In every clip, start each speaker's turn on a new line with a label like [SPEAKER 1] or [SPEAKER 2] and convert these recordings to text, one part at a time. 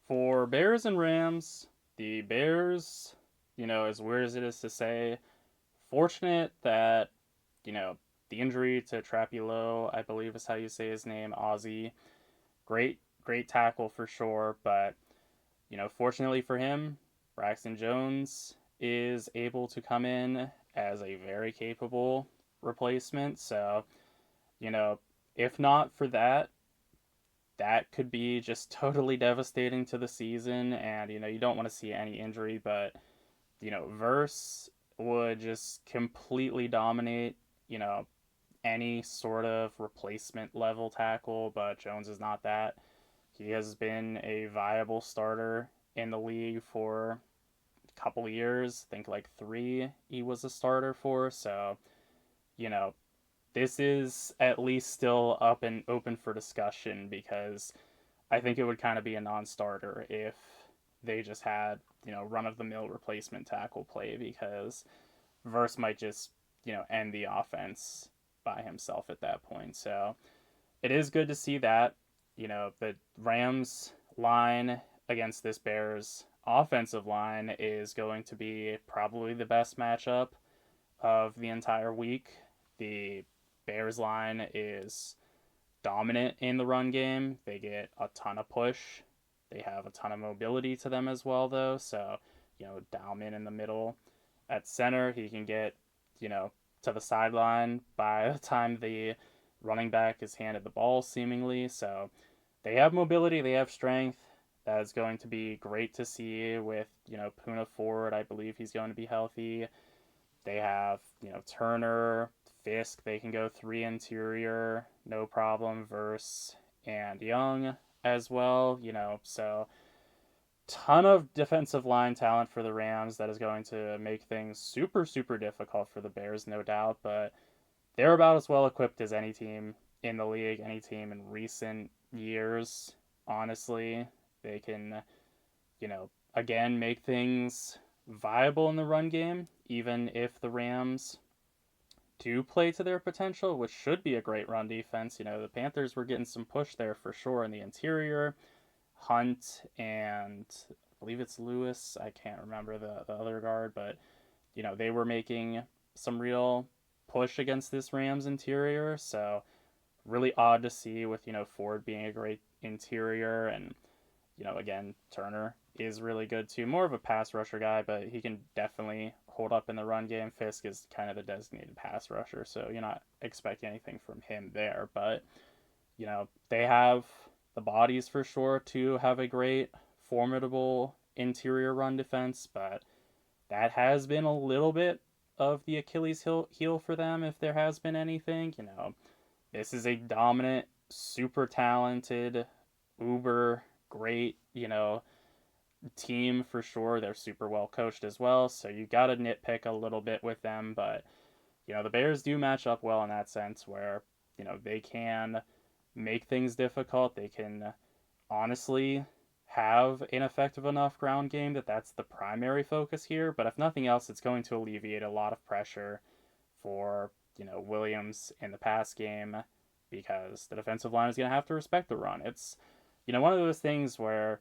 [SPEAKER 1] For Bears and Rams, the Bears, as weird as it is to say, fortunate that, you know, the injury to Trapilo, I believe is how you say his name, Ozzy, great tackle for sure, but, fortunately for him, Braxton Jones is able to come in as a very capable replacement. So, you know, if not for that, that could be just totally devastating to the season. And, you don't want to see any injury, but, Verse would just completely dominate, you know, any sort of replacement level tackle, but Jones is not that. He has been a viable starter in the league for a couple of years. I think like three he was a starter for. So, you know, this is at least still up and open for discussion because I think it would kind of be a non-starter if they just had run-of-the-mill replacement tackle play because Verse might just end the offense by himself at that point. So it is good to see that the Rams line against this Bears offensive line is going to be probably the best matchup of the entire week. The Bears line is dominant in the run game. They get a ton of push. They have a ton of mobility to them as well, though. So, Dalman in the middle at center, he can get, you know, to the sideline by the time the running back is handed the ball, seemingly. So, they have mobility, they have strength. That is going to be great to see with, Puna forward. I believe he's going to be healthy. They have, Turner, Fisk, they can go three interior, no problem, Verse and Young as well, so ton of defensive line talent for the Rams that is going to make things super, super difficult for the Bears, no doubt, but they're about as well equipped as any team in the league, any team in recent years, honestly. They can, again, make things viable in the run game, even if the Rams do play to their potential, which should be a great run defense. The Panthers were getting some push there for sure in the interior. Hunt and I believe it's Lewis. I can't remember the other guard, but they were making some real push against this Rams interior. So really odd to see with Ford being a great interior and again, Turner is really good too. More of a pass rusher guy, but he can definitely hold up in the run game. Fisk is kind of the designated pass rusher, so you're not expecting anything from him there. But, they have the bodies for sure to have a great, formidable interior run defense, but that has been a little bit of the Achilles heel for them if there has been anything. This is a dominant, super talented, uber great, team for sure. They're super well coached as well, so you got to nitpick a little bit with them, but the Bears do match up well in that sense where, they can make things difficult. They can honestly have an effective enough ground game that that's the primary focus here, but if nothing else, it's going to alleviate a lot of pressure for, Williams in the pass game because the defensive line is going to have to respect the run. It's, one of those things where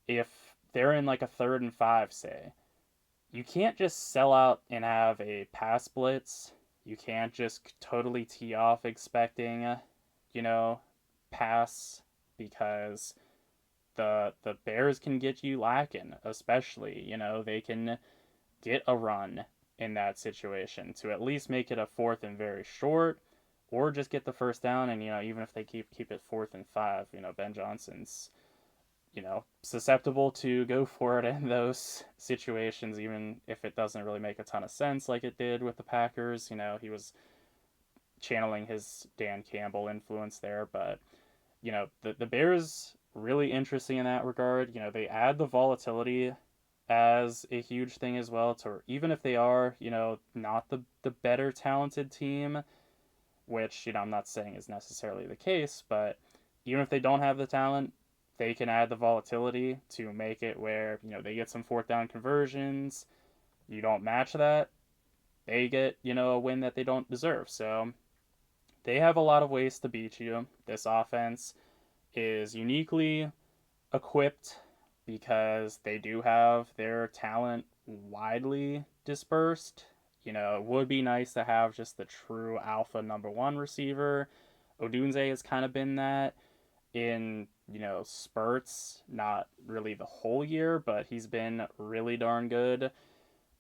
[SPEAKER 1] if they're in like a 3rd and 5, say, you can't just sell out and have a pass blitz. You can't just totally tee off expecting, you know, pass because the Bears can get you lacking, especially, they can get a run in that situation to at least make it a 4th and very short or just get the first down and even if they keep it 4th and 5, Ben Johnson's susceptible to go for it in those situations, even if it doesn't really make a ton of sense like it did with the Packers. He was channeling his Dan Campbell influence there, but, the Bears really interesting in that regard. They add the volatility as a huge thing as well to even if they are, not the better talented team, which, I'm not saying is necessarily the case, but even if they don't have the talent, they can add the volatility to make it where, they get some 4th down conversions. You don't match that, they get, a win that they don't deserve. So they have a lot of ways to beat you. This offense is uniquely equipped because they do have their talent widely dispersed. It would be nice to have just the true alpha number one receiver. Odunze has kind of been that in, spurts, not really the whole year, but he's been really darn good.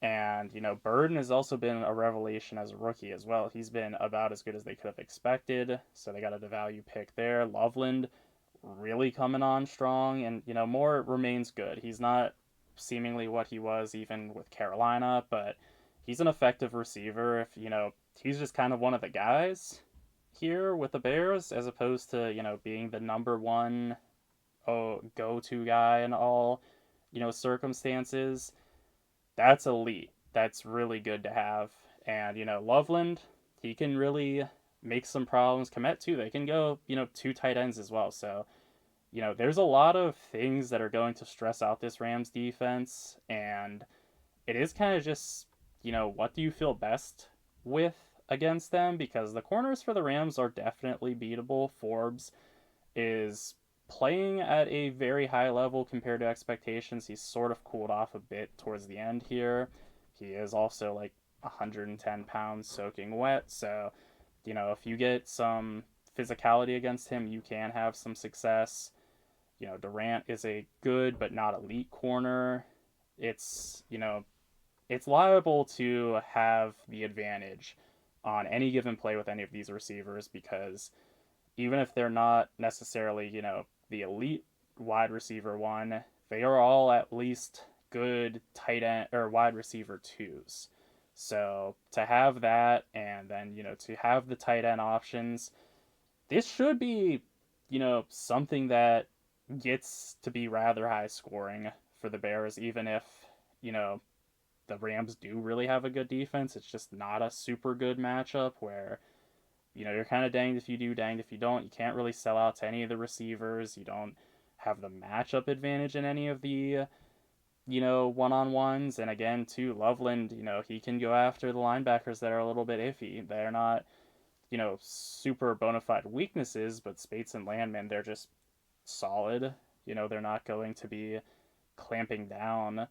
[SPEAKER 1] And, Burden has also been a revelation as a rookie as well. He's been about as good as they could have expected. So they got a value pick there. Loveland really coming on strong. And, Moore remains good. He's not seemingly what he was even with Carolina, but he's an effective receiver. If, he's just kind of one of the guys here with the Bears as opposed to, being the number one go to guy in all, circumstances. That's elite. That's really good to have. And, Loveland, he can really make some problems. Komet, too. They can go, two tight ends as well. So, there's a lot of things that are going to stress out this Rams defense. And it is kind of just, what do you feel best with against them? Because the corners for the Rams are definitely beatable. Forbes is playing at a very high level compared to expectations. He's sort of cooled off a bit towards the end here. He is also like 110 pounds soaking wet. So, if you get some physicality against him, you can have some success. Durant is a good but not elite corner. It's, it's liable to have the advantage on any given play with any of these receivers because even if they're not necessarily, the elite wide receiver one, they are all at least good tight end or wide receiver twos. So to have that and then, to have the tight end options, this should be, something that gets to be rather high scoring for the Bears, even if, you know, the Rams do really have a good defense. It's just not a super good matchup where, you're kind of danged if you do, danged if you don't. You can't really sell out to any of the receivers. You don't have the matchup advantage in any of the, one on ones. And again, too, Loveland, he can go after the linebackers that are a little bit iffy. They're not, super bona fide weaknesses, but Spates and Landman, they're just solid. They're not going to be clamping down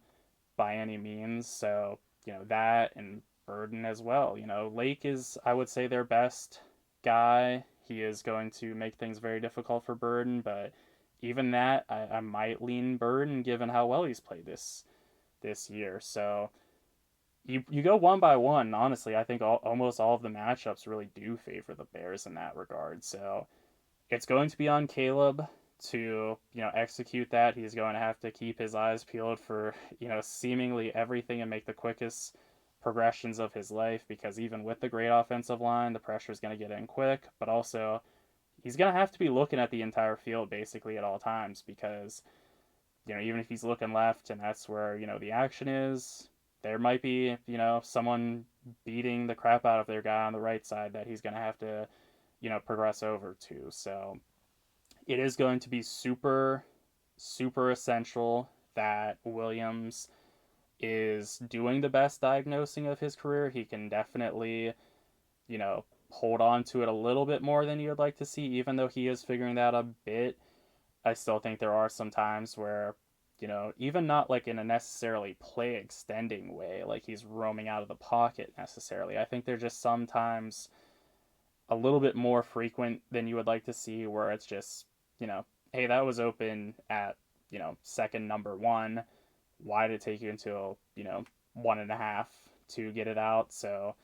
[SPEAKER 1] by any means. So, that and Burden as well. Lake is, I would say, their best guy. He is going to make things very difficult for Burden, but even that, I might lean Burden given how well he's played this year. So you go one by one. Honestly, I think almost all of the matchups really do favor the Bears in that regard. So it's going to be on Caleb to execute that. He's going to have to keep his eyes peeled for seemingly everything and make the quickest progressions of his life, because even with the great offensive line, the pressure is going to get in quick, but also he's going to have to be looking at the entire field basically at all times, because even if he's looking left and that's where the action is, there might be someone beating the crap out of their guy on the right side that he's going to have to progress over to. So it is going to be super, super essential that Williams is doing the best diagnosing of his career. He can definitely, hold on to it a little bit more than you'd like to see, even though he is figuring that a bit. I still think there are some times where, even not like in a necessarily play extending way, like he's roaming out of the pocket necessarily. I think they're just sometimes a little bit more frequent than you would like to see, where it's just, hey, that was open at, second number one. Why did it take you until, 1.5 to get it out? So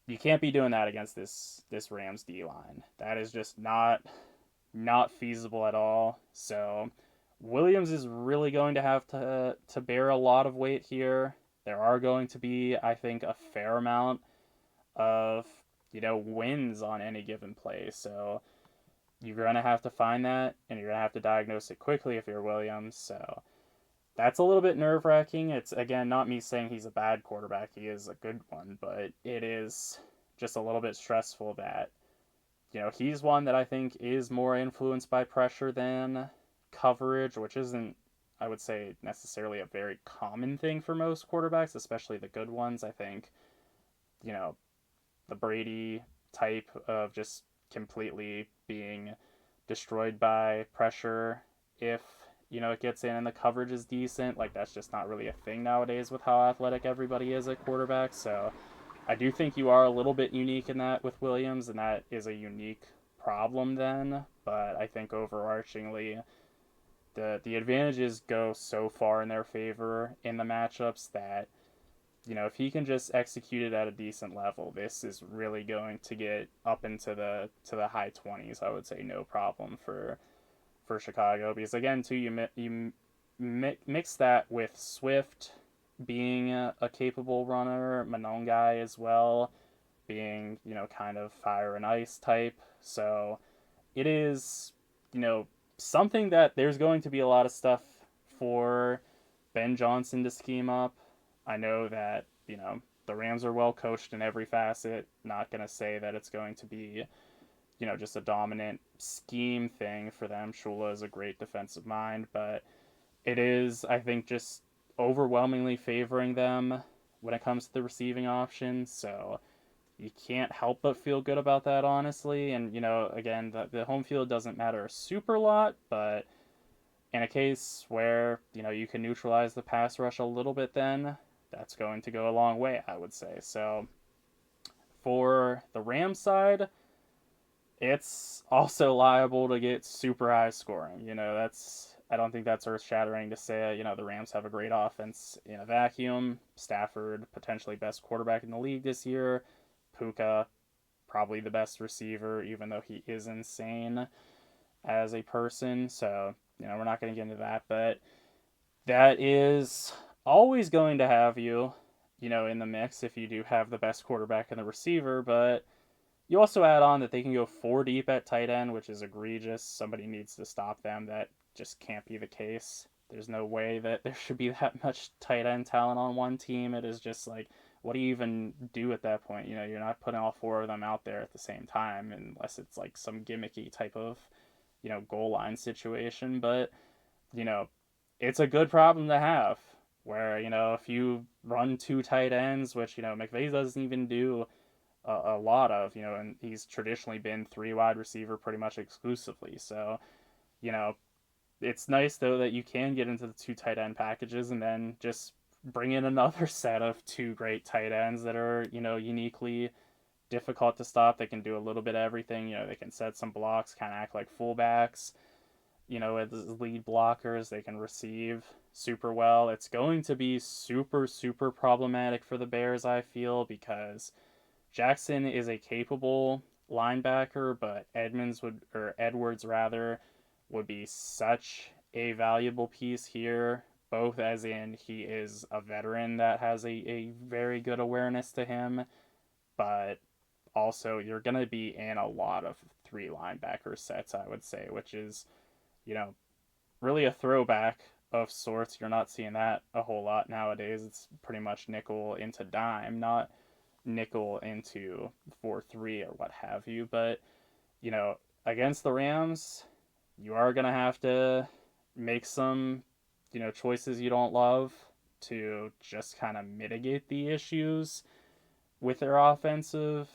[SPEAKER 1] you can't be doing that against this Rams D line. That is just not feasible at all. So Williams is really going to have to bear a lot of weight here. There are going to be, I think, a fair amount of wins on any given play. So you're going to have to find that, and you're going to have to diagnose it quickly if you're Williams. So that's a little bit nerve wracking. It's, again, not me saying he's a bad quarterback. He is a good one, but it is just a little bit stressful that, he's one that I think is more influenced by pressure than coverage, which isn't, I would say, necessarily a very common thing for most quarterbacks, especially the good ones. I think, the Brady type of just completely being destroyed by pressure if, it gets in and the coverage is decent. Like, that's just not really a thing nowadays with how athletic everybody is at quarterback. So I do think you are a little bit unique in that with Williams, and that is a unique problem then. But I think overarchingly, the advantages go so far in their favor in the matchups that if he can just execute it at a decent level, this is really going to get up into the high 20s. I would say no problem for Chicago, because again too mix that with Swift being a capable runner, Manon guy as well, being kind of fire and ice type. So it is something that there's going to be a lot of stuff for Ben Johnson to scheme up. I know that the Rams are well coached in every facet. Not going to say that it's going to be just a dominant scheme thing for them. Shula is a great defensive mind, but it is, I think, just overwhelmingly favoring them when it comes to the receiving options. So you can't help but feel good about that, honestly. And, again, the home field doesn't matter a super lot, but in a case where, you can neutralize the pass rush a little bit, then that's going to go a long way, I would say. So for the Rams side, it's also liable to get super high scoring. I don't think that's earth shattering to say. The Rams have a great offense in a vacuum. Stafford, potentially best quarterback in the league this year. Puka, probably the best receiver, even though he is insane as a person. So, we're not going to get into that, but that is always going to have you, in the mix if you do have the best quarterback and the receiver. But you also add on that they can go 4 deep at tight end, which is egregious. Somebody needs to stop them. That just can't be the case. There's no way that there should be that much tight end talent on one team. It is just like, what do you even do at that point? You're not putting all 4 of them out there at the same time unless it's like some gimmicky type of, goal line situation. But, you know, it's a good problem to have where, if you run 2 tight ends, which, McVay doesn't even do a lot of, and he's traditionally been 3 wide receiver pretty much exclusively. So, you know, it's nice though that you can get into the 2 tight end packages and then just bring in another set of 2 great tight ends that are, uniquely difficult to stop. They can do a little bit of everything. They can set some blocks, kind of act like fullbacks, as lead blockers. They can receive super well. It's going to be super, super problematic for the Bears, I feel, because Jackson is a capable linebacker, but Edwards rather, would be such a valuable piece here, both as in he is a veteran that has a very good awareness to him, but also you're going to be in a lot of 3 linebacker sets, I would say, which is, you know, really a throwback of sorts. You're not seeing that a whole lot nowadays. It's pretty much nickel into dime, not nickel into 4-3 or what have you. But, against the Rams, you are going to have to make some, choices you don't love to just kind of mitigate the issues with their offensive,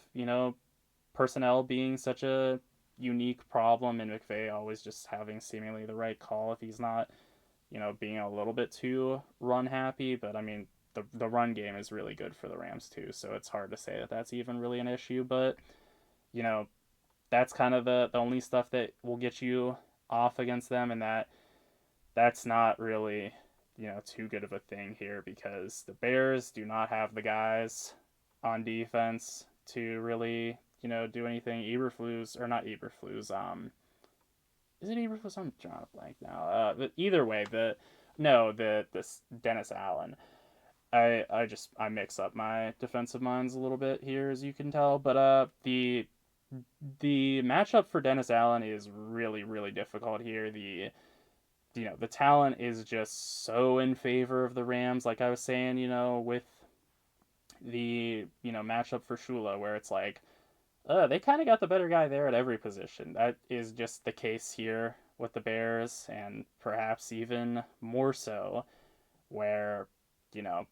[SPEAKER 1] personnel being such a unique problem, and McVay always just having seemingly the right call if he's not, being a little bit too run happy. But I mean, the run game is really good for the Rams too, so it's hard to say that that's even really an issue. But, you know, that's kind of the only stuff that will get you off against them, and that's not really, too good of a thing here because the Bears do not have the guys on defense to really, do anything. Eberflus, or not Eberflus, is it Eberflus? I'm drawing a blank now. But either way, the Dennis Allen. I mix up my defensive minds a little bit here, as you can tell. But the matchup for Dennis Allen is really, really difficult here. The talent is just so in favor of the Rams, like I was saying, with the matchup for Shula, where it's like, they kind of got the better guy there at every position. That is just the case here with the Bears, and perhaps even more so, where, you know,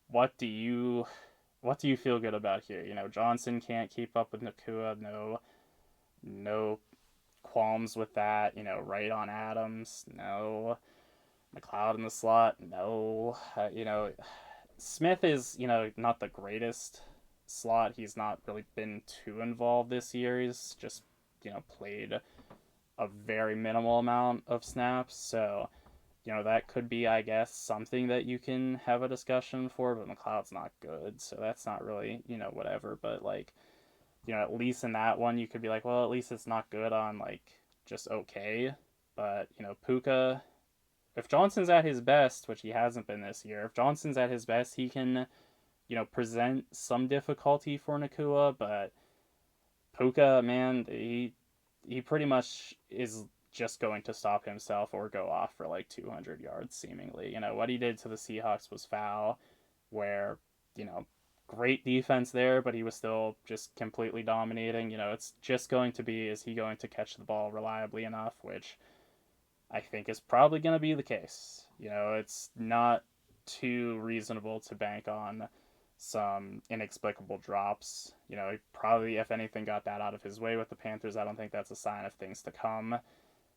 [SPEAKER 1] what do you feel good about here? Johnson can't keep up with Nakua. No qualms with that. Right on Adams. No. McLeod in the slot, no. Smith is, not the greatest slot. He's not really been too involved this year. He's just, played a very minimal amount of snaps. So, that could be, I guess, something that you can have a discussion for, but McLeod's not good. So that's not really, whatever. But, like, at least in that one, you could be like, well, at least it's not good on, like, just okay. But, Puka, if Johnson's at his best, which he hasn't been this year, if Johnson's at his best, he can, present some difficulty for Nakua, but Puka, man, he pretty much is just going to stop himself or go off for like 200 yards, seemingly. What he did to the Seahawks was foul, where, great defense there, but he was still just completely dominating. It's just going to be, is he going to catch the ball reliably enough, which I think is probably going to be the case. It's not too reasonable to bank on some inexplicable drops. He probably, if anything, got that out of his way with the Panthers. I don't think that's a sign of things to come.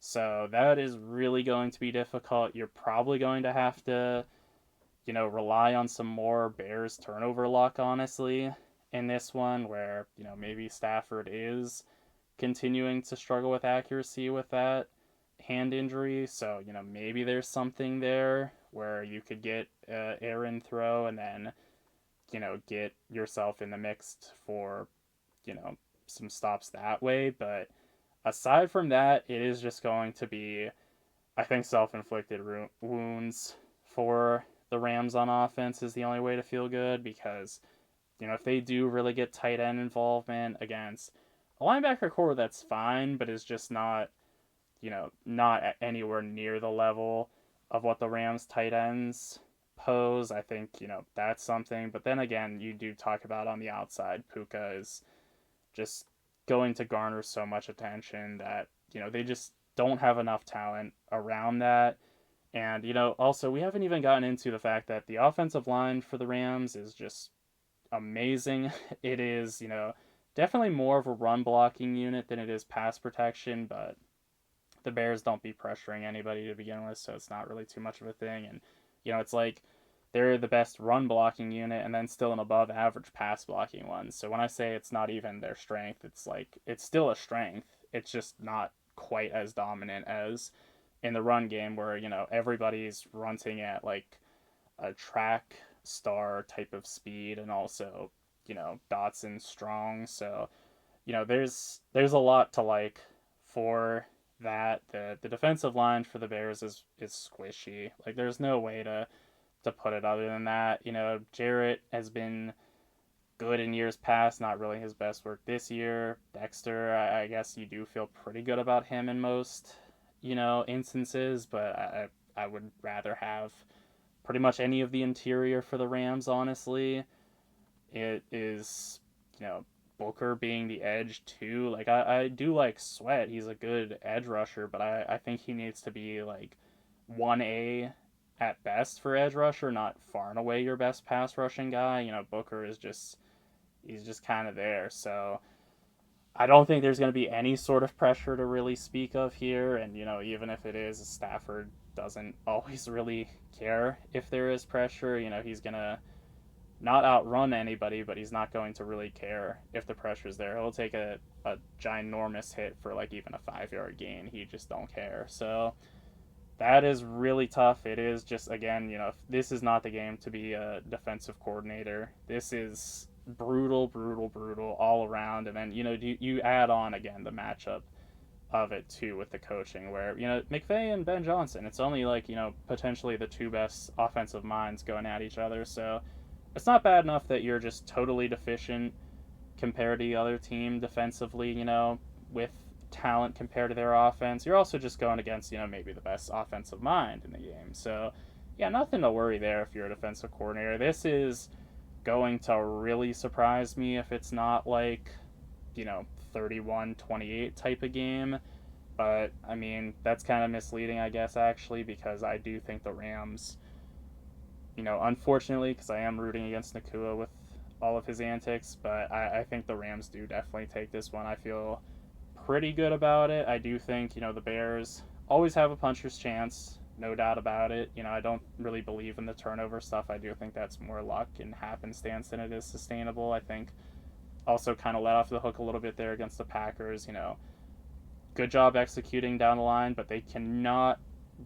[SPEAKER 1] So that is really going to be difficult. You're probably going to have to, rely on some more Bears turnover luck, honestly, in this one, where, maybe Stafford is continuing to struggle with accuracy with that hand injury. So, maybe there's something there where you could get Aaron throw and then, get yourself in the mix for, some stops that way. But aside from that, it is just going to be, I think, self-inflicted wounds for the Rams on offense is the only way to feel good, because, if they do really get tight end involvement against a linebacker core, that's fine, but is just not, not anywhere near the level of what the Rams tight ends pose. I think, that's something. But then again, you do talk about on the outside, Puka is just going to garner so much attention that, they just don't have enough talent around that. And, also, we haven't even gotten into the fact that the offensive line for the Rams is just amazing. It is, definitely more of a run blocking unit than it is pass protection, but the Bears don't be pressuring anybody to begin with, so it's not really too much of a thing. And, it's like they're the best run blocking unit and then still an above average pass blocking one. So when I say it's not even their strength, it's like it's still a strength. It's just not quite as dominant as in the run game, where, everybody's running at like a track star type of speed, and also, Dotson strong. So, there's a lot to like for that. The defensive line for the Bears is squishy. Like, there's no way to put it other than that. Jarrett has been good in years past, not really his best work this year. Dexter, I guess you do feel pretty good about him in most, instances, but I would rather have pretty much any of the interior for the Rams, honestly. It is, Booker being the edge too. Like, I do like Sweat. He's a good edge rusher, but I think he needs to be like 1A at best for edge rusher, not far and away your best pass rushing guy. Booker is just, he's just kind of there. So I don't think there's going to be any sort of pressure to really speak of here. And, even if it is, Stafford doesn't always really care if there is pressure. He's going to not outrun anybody, but he's not going to really care if the pressure's there. He'll take a ginormous hit for like even a 5-yard gain. He just don't care. So that is really tough. It is just, again, this is not the game to be a defensive coordinator. This is brutal, brutal, brutal all around. And then, you add on, again, the matchup of it too with the coaching, where, McVay and Ben Johnson, it's only like, potentially the two best offensive minds going at each other. So it's not bad enough that you're just totally deficient compared to the other team defensively, with talent compared to their offense. You're also just going against, maybe the best offensive mind in the game. So, yeah, nothing to worry there if you're a defensive coordinator. This is going to really surprise me if it's not like, 31-28 type of game. But, I mean, that's kind of misleading, I guess, actually, because I do think the Rams, unfortunately, because I am rooting against Nakua with all of his antics, but I think the Rams do definitely take this one. I feel pretty good about it. I do think, the Bears always have a puncher's chance no doubt about it. I don't really believe in the turnover stuff. I do think that's more luck and happenstance than it is sustainable. I think also kind of let off the hook a little bit there against the Packers. Good job executing down the line, but they cannot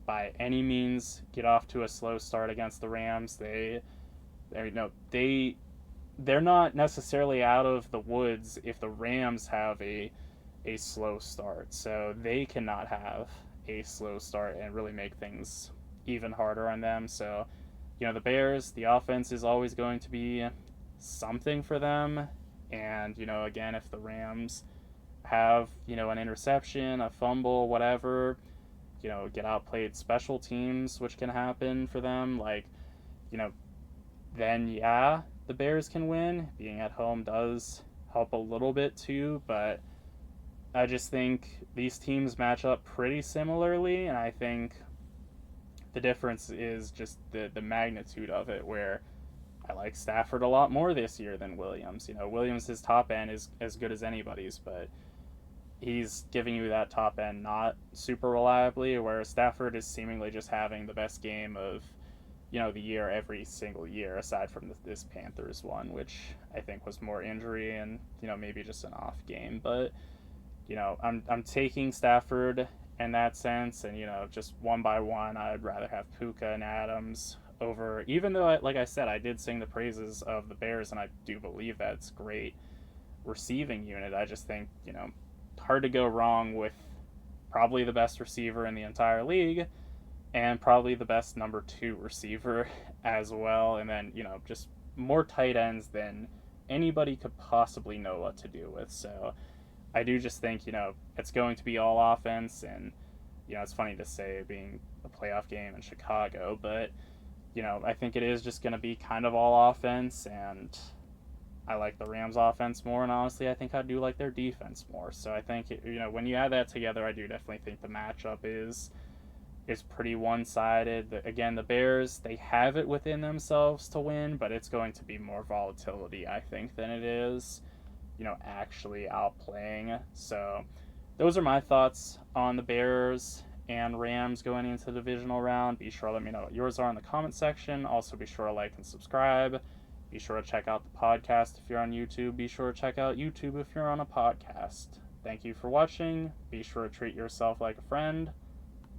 [SPEAKER 1] by any means get off to a slow start against the Rams. They're not necessarily out of the woods if the Rams have a slow start. So they cannot have a slow start and really make things even harder on them. So, the Bears, the offense is always going to be something for them. And, again, if the Rams have, an interception, a fumble, whatever, get outplayed special teams, which can happen for them, you know, then yeah, the Bears can win. Being at home does help a little bit too, but I just think these teams match up pretty similarly, and I think the difference is just the magnitude of it, where I like Stafford a lot more this year than Williams. Williams, his top end is as good as anybody's, but he's giving you that top end not super reliably, whereas Stafford is seemingly just having the best game of the year every single year, aside from this Panthers one, which I think was more injury and maybe just an off game. But I'm taking Stafford in that sense, and just one by one, I'd rather have Puka and Adams over. Even though, like I said, I did sing the praises of the Bears, and I do believe that's great receiving unit. I just think hard to go wrong with probably the best receiver in the entire league and probably the best number 2 receiver as well, and then just more tight ends than anybody could possibly know what to do with. So I do just think it's going to be all offense, and it's funny to say being a playoff game in Chicago, but I think it is just going to be kind of all offense, and I like the Rams offense more, and honestly I think I do like their defense more. So I think when you add that together, I do definitely think the matchup is pretty one-sided. Again, the Bears, they have it within themselves to win, but it's going to be more volatility, I think, than it is actually outplaying. So those are my thoughts on the Bears and Rams going into the divisional round. Be sure to let me know what yours are in the comment section. Also, be sure to like and subscribe. Be sure to check out the podcast if you're on YouTube. Be sure to check out YouTube if you're on a podcast. Thank you for watching. Be sure to treat yourself like a friend.